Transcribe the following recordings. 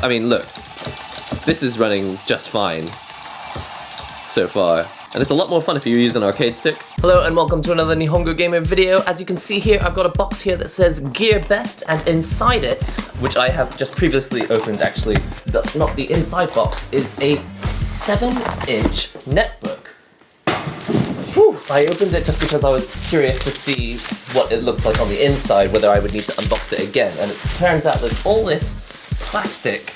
I mean, look, this is running just fine so far. And it's a lot more fun if you use an arcade stick. Hello and welcome to another NihongoGamer video. As you can see here, I've got a box here that says GearBest, and inside it, which I have just previously opened actually, not the inside box, is a 7-inch netbook. Whew. I opened it just because I was curious to see what it looks like on the inside, whether I would need to unbox it again. And it turns out that all this plastic,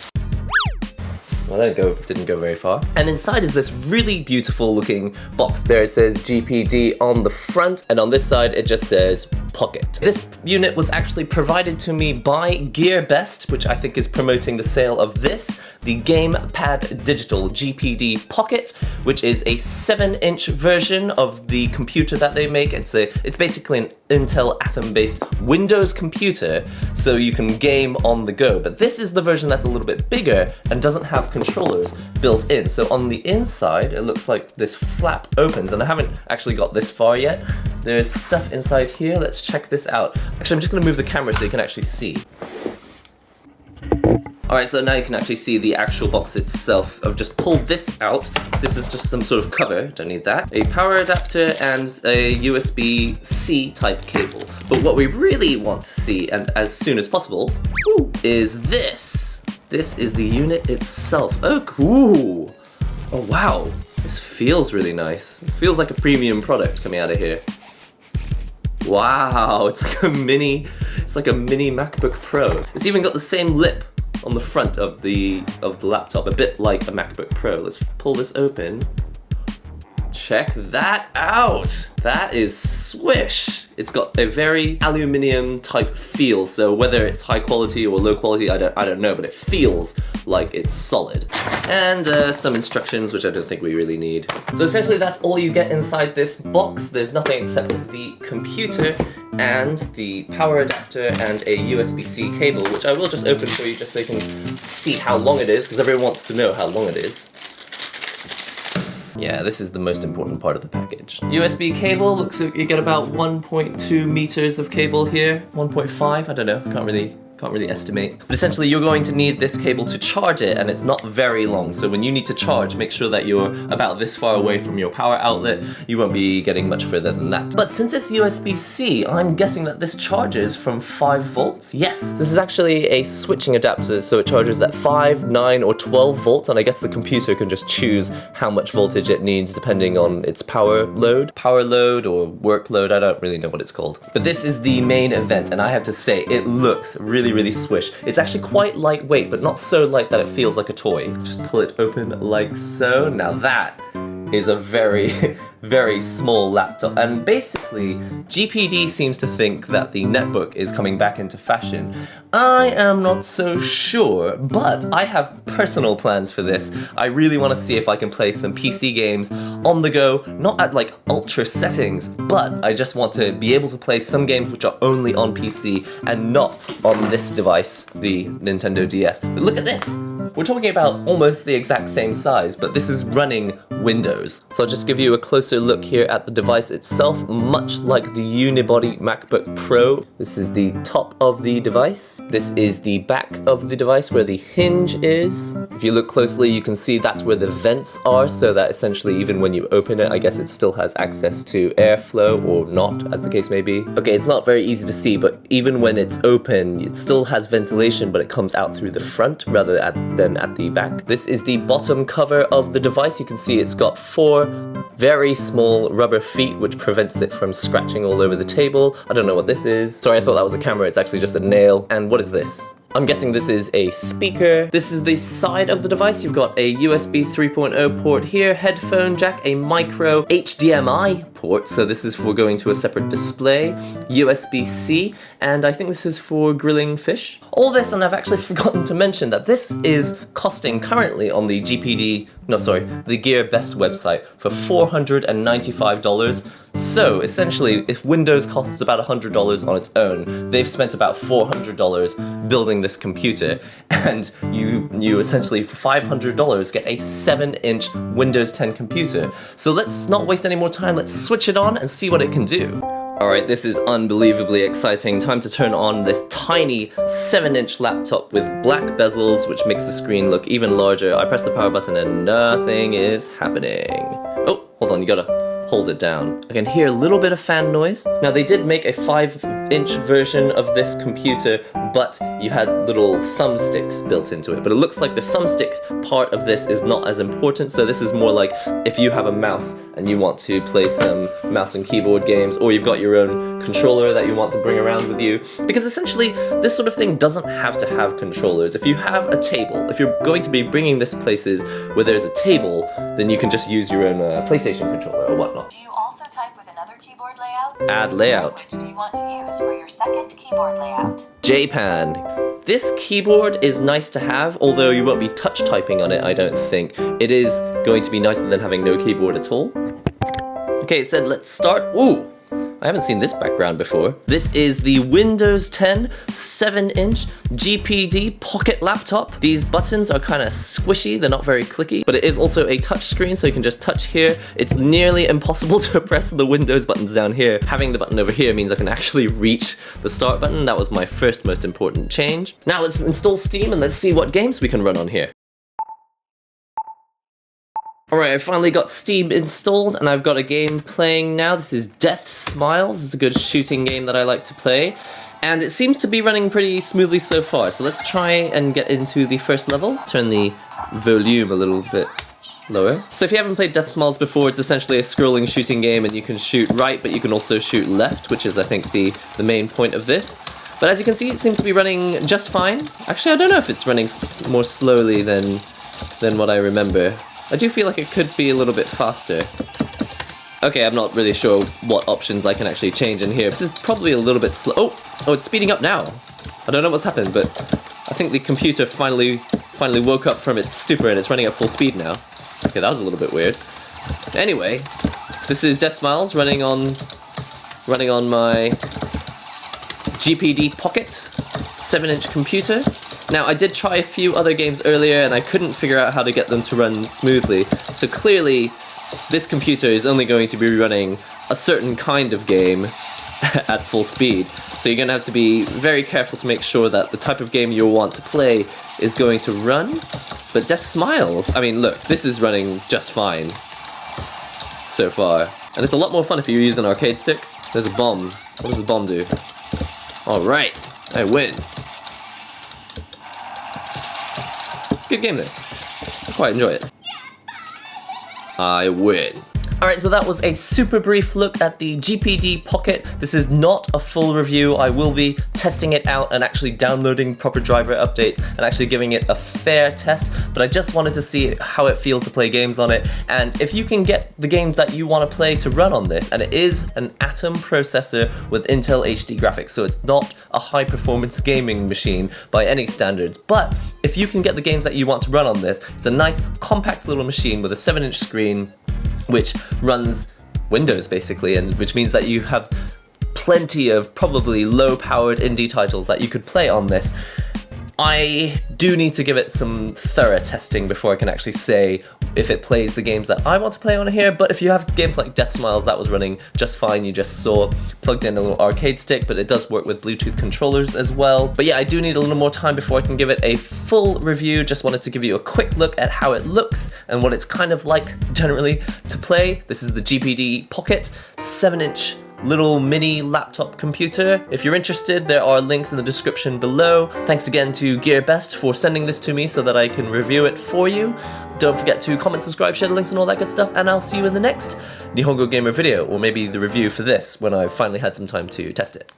well, there it didn't go very far. And inside is this really beautiful looking box. There it says GPD on the front, and on this side it just says Pocket. This unit was actually provided to me by GearBest, which I think is promoting the sale of this, the Gamepad Digital GPD Pocket, which is a 7-inch version of the computer that they make. It's basically an Intel Atom-based Windows computer, so you can game on the go. But this is the version that's a little bit bigger and doesn't have controllers built in. So on the inside, it looks like this flap opens, and I haven't actually got this far yet. There's stuff inside here. Let's check this out. Actually, I'm just gonna move the camera so you can actually see. Alright, so now you can actually see the actual box itself. I've just pulled this out. This is just some sort of cover, don't need that. A power adapter and a USB-C type cable. But what we really want to see, and as soon as possible, is this. This is the unit itself. Oh, cool. Oh, wow. This feels really nice. It feels like a premium product coming out of here. Wow, it's like a mini MacBook Pro. It's even got the same lip on the front of the laptop, a bit like a MacBook Pro. Let's pull this open. Check that out! That is swish! It's got a very aluminium type feel, so whether it's high quality or low quality, I don't know, but it feels like it's solid. And some instructions, which I don't think we really need. So essentially that's all you get inside this box. There's nothing except the computer and the power adapter and a USB-C cable, which I will just open for you just so you can see how long it is, because everyone wants to know how long it is. Yeah, this is the most important part of the package. USB cable, looks like you get about 1.2 meters of cable here. 1.5, I don't know, can't really estimate. But essentially you're going to need this cable to charge it, and it's not very long. So when you need to charge, make sure that you're about this far away from your power outlet. You won't be getting much further than that. But since it's USB-C, I'm guessing that this charges from 5 volts. Yes, this is actually a switching adapter, so it charges at 5, 9, or 12 volts, and I guess the computer can just choose how much voltage it needs depending on its power load or workload. I don't really know what it's called. But this is the main event, and I have to say, it looks really swish. It's actually quite lightweight, but not so light that it feels like a toy. Just pull it open like so. Now that is a very, very small laptop. And basically, GPD seems to think that the netbook is coming back into fashion. I am not so sure, but I have personal plans for this. I really want to see if I can play some PC games on the go, not at like ultra settings, but I just want to be able to play some games which are only on PC and not on this device, the Nintendo DS. But look at this! We're talking about almost the exact same size, but this is running Windows. So I'll just give you a closer look here at the device itself, much like the unibody MacBook Pro. This is the top of the device. This is the back of the device where the hinge is. If you look closely, you can see that's where the vents are, so that essentially even when you open it, I guess it still has access to airflow or not, as the case may be. Okay, it's not very easy to see, but even when it's open, it still has ventilation, but it comes out through the front rather than at the back. This is the bottom cover of the device. You can see it's got 4 very small rubber feet, which prevents it from scratching all over the table. I don't know what this is. Sorry, I thought that was a camera. It's actually just a nail. And what is this? I'm guessing this is a speaker. This is the side of the device. You've got a USB 3.0 port here, headphone jack, a micro HDMI port, so this is for going to a separate display, USB-C, and I think this is for grilling fish. All this, and I've actually forgotten to mention that this is costing currently on the the GearBest website for $495. So essentially, if Windows costs about $100 on its own, they've spent about $400 building this computer, and you essentially for $500 get a 7-inch Windows 10 computer. So let's not waste any more time, let's switch it on and see what it can do. Alright, this is unbelievably exciting. Time to turn on this tiny 7-inch laptop with black bezels, which makes the screen look even larger. I press the power button and nothing is happening. Oh, hold on, you gotta hold it down. I can hear a little bit of fan noise. Now, they did make a 5-inch version of this computer, but you had little thumbsticks built into it. But it looks like the thumbstick part of this is not as important, so this is more like if you have a mouse and you want to play some mouse and keyboard games, or you've got your own controller that you want to bring around with you. Because essentially, this sort of thing doesn't have to have controllers. If you have a table, if you're going to be bringing this places where there's a table, then you can just use your own PlayStation controller or whatnot. Do you also type with another keyboard layout? Add layout. Which do you want to use for your second keyboard layout? Japan. This keyboard is nice to have, although you won't be touch typing on it, I don't think. It is going to be nicer than having no keyboard at all. Okay, it said let's start. Ooh! I haven't seen this background before. This is the Windows 10 7-inch GPD Pocket laptop. These buttons are kind of squishy, they're not very clicky, but it is also a touch screen, so you can just touch here. It's nearly impossible to press the Windows buttons down here. Having the button over here means I can actually reach the start button. That was my first most important change. Now let's install Steam and let's see what games we can run on here. Alright, I finally got Steam installed and I've got a game playing now. This is Death Smiles. It's a good shooting game that I like to play. And it seems to be running pretty smoothly so far. So let's try and get into the first level. Turn the volume a little bit lower. So if you haven't played Death Smiles before, it's essentially a scrolling shooting game and you can shoot right, but you can also shoot left, which is I think the main point of this. But as you can see, it seems to be running just fine. Actually, I don't know if it's running more slowly than what I remember. I do feel like it could be a little bit faster. Okay, I'm not really sure what options I can actually change in here. This is probably a little bit slow. Oh, it's speeding up now. I don't know what's happened, but I think the computer finally woke up from its stupor and it's running at full speed now. Okay, that was a little bit weird. Anyway, this is Death Smiles running on my GPD Pocket 7-inch computer. Now, I did try a few other games earlier and I couldn't figure out how to get them to run smoothly, so clearly this computer is only going to be running a certain kind of game at full speed. So you're going to have to be very careful to make sure that the type of game you want to play is going to run. But Death Smiles, I mean look, this is running just fine so far. And it's a lot more fun if you use an arcade stick. There's a bomb. What does the bomb do? Alright, I win. Good game this. I quite enjoy it. I win. Alright, so that was a super brief look at the GPD Pocket. This is not a full review. I will be testing it out and actually downloading proper driver updates and actually giving it a fair test, but I just wanted to see how it feels to play games on it, and if you can get the games that you want to play to run on this, and it is an Atom processor with Intel HD graphics, so it's not a high performance gaming machine by any standards, but if you can get the games that you want to run on this, it's a nice compact little machine with a 7-inch screen which runs Windows basically, and which means that you have plenty of probably low-powered indie titles that you could play on this. I do need to give it some thorough testing before I can actually say if it plays the games that I want to play on here, but if you have games like Death Smiles, that was running just fine. You just saw plugged in a little arcade stick, but it does work with Bluetooth controllers as well. But yeah, I do need a little more time before I can give it a full review. Just wanted to give you a quick look at how it looks and what it's kind of like generally to play. This is the GPD Pocket 7-inch little mini laptop computer. If you're interested, there are links in the description below. Thanks again to GearBest for sending this to me so that I can review it for you. Don't forget to comment, subscribe, share the links and all that good stuff, and I'll see you in the next NihongoGamer video, or maybe the review for this when I've finally had some time to test it.